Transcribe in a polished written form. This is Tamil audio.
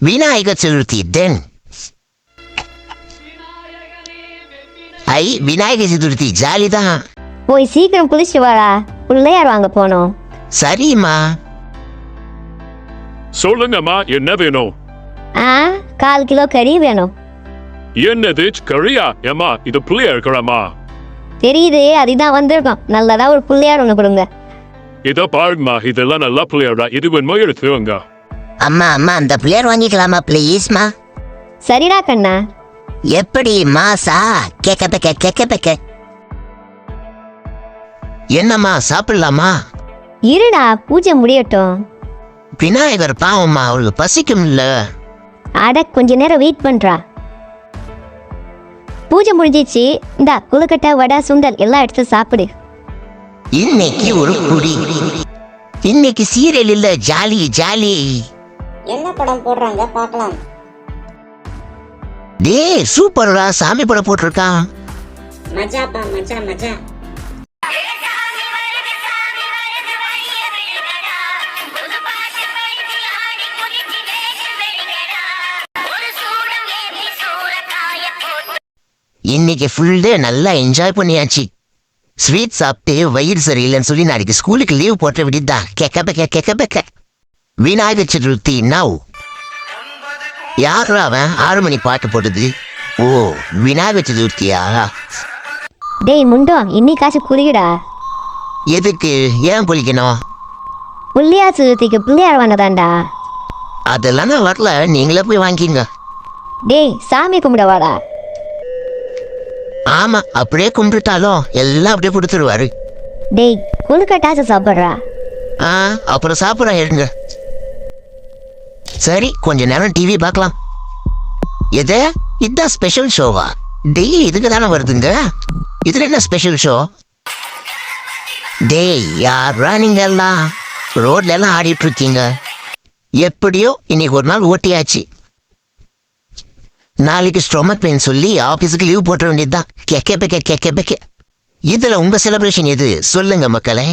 விநாயகர் சதுர்த்தி தென் விநாயகர் சதுர்த்தி ஜாலி தான். போய் சீக்கிரம் குளிச்சு வாடா, பிள்ளையார் வாங்க போனோம். சரிம்மா. சொல்லுங்கம்மா, என்ன வேணும்? 1/4 கிலோ கறி வேணும். என்னது கறியா? ஏம்மா இது பிள்ளையார் கிழமா? தெரியுது, அதுதான் வந்திருக்கோம். நல்லதா ஒரு பிள்ளையார் ஒண்ணு கொடுங்க. இதோ பாருங்கம்மா, இதெல்லாம் நல்லா பிள்ளையாரா, இது வேணுமோ எடுத்துருங்க. அம்மா அம்மா அந்த பிள்ளையார் வாங்கிக்கலாமா ப்ளீஸ்மா? சரிடா கண்ணா. எப்படி மாசா? கேக்க என்னம்மா சாப்பிடலாமா? இருடா, பூஜை முடியட்டும். விநாயகர் பாவம்மா, அவளுக்கு பசிக்கும் இல்ல. அட கொஞ்ச நேரம் வெயிட் பண்றா. பூஜை முடிஞ்சிச்சு. இந்தா கொழுக்கட்டை, வடை, சுண்டல் எல்லாம் எடுத்து சாப்பிடு. இன்னைக்கு ஒரு குடி. இன்னைக்கு சீரியல் இல்ல, ஜாலி ஜாலி. என்ன படம் போடுறாங்க பார்க்கலாம். டேய் சூப்பர்ரா, சாமி படம் போட்டிருக்கான். மஜாப்பா மஜா மஜா. இன்னைக்கு ஃபுல் டே நல்லா என்ஜாய் பண்ணியாச்சு. ஸ்வீட் சாப்பிட்டு வயிறு சரியில்லைன்னு சொல்லி நாளைக்கு ஸ்கூலுக்கு லீவ் போட்ட விடிதான். கேக்க விநாயகர் சதுர்த்தி நவ். யாரா அவன் 6 மணி பாட்டு போட்டது? ஓ விநாயகர் சதுர்த்தியா? டேய் முண்டம், இன்னைக்காச்சும் குளிக்கடா. எதுக்கு? ஏன் குளிக்கணும்? பிள்ளையார் சதுர்த்திக்கு பிள்ளையார் வாங்கதான்டா. அதெல்லாம் நான் வரல, நீங்களே போய் வாங்கிங்க. டேய் சாமி கும்பிட வாடா. ஆமா, அப்படியே கும்பிட்டுட்டாலும் எல்லாம் அப்படியே கொடுத்துருவாரு. டேய் கொழுக்கட்டாச்சும் சாப்பிட்றா. அப்புறம் சாப்பிட்றேன், எடுங்க. சரி, கொஞ்ச நேரம் டிவி பார்க்கலாம். எது? இதுதான் ஸ்பெஷல் ஷோவா? டெய்லி இதுக்கு தானே வருதுங்க. இதுல என்ன ஸ்பெஷல் ஷோ? டேய் யாரா நீங்க எல்லாம் ரோட்ல எல்லாம் ஆடிட்டு இருக்கீங்க? எப்படியோ இன்னைக்கு ஒரு நாள் ஓட்டியாச்சு. நாளைக்கு ஸ்டொமக் பெயின் சொல்லி ஆபீஸுக்கு லீவ் போட்ட வேண்டியதுதான். கேக்க இதுல உங்க செலிப்ரேஷன் எது சொல்லுங்க மக்களே.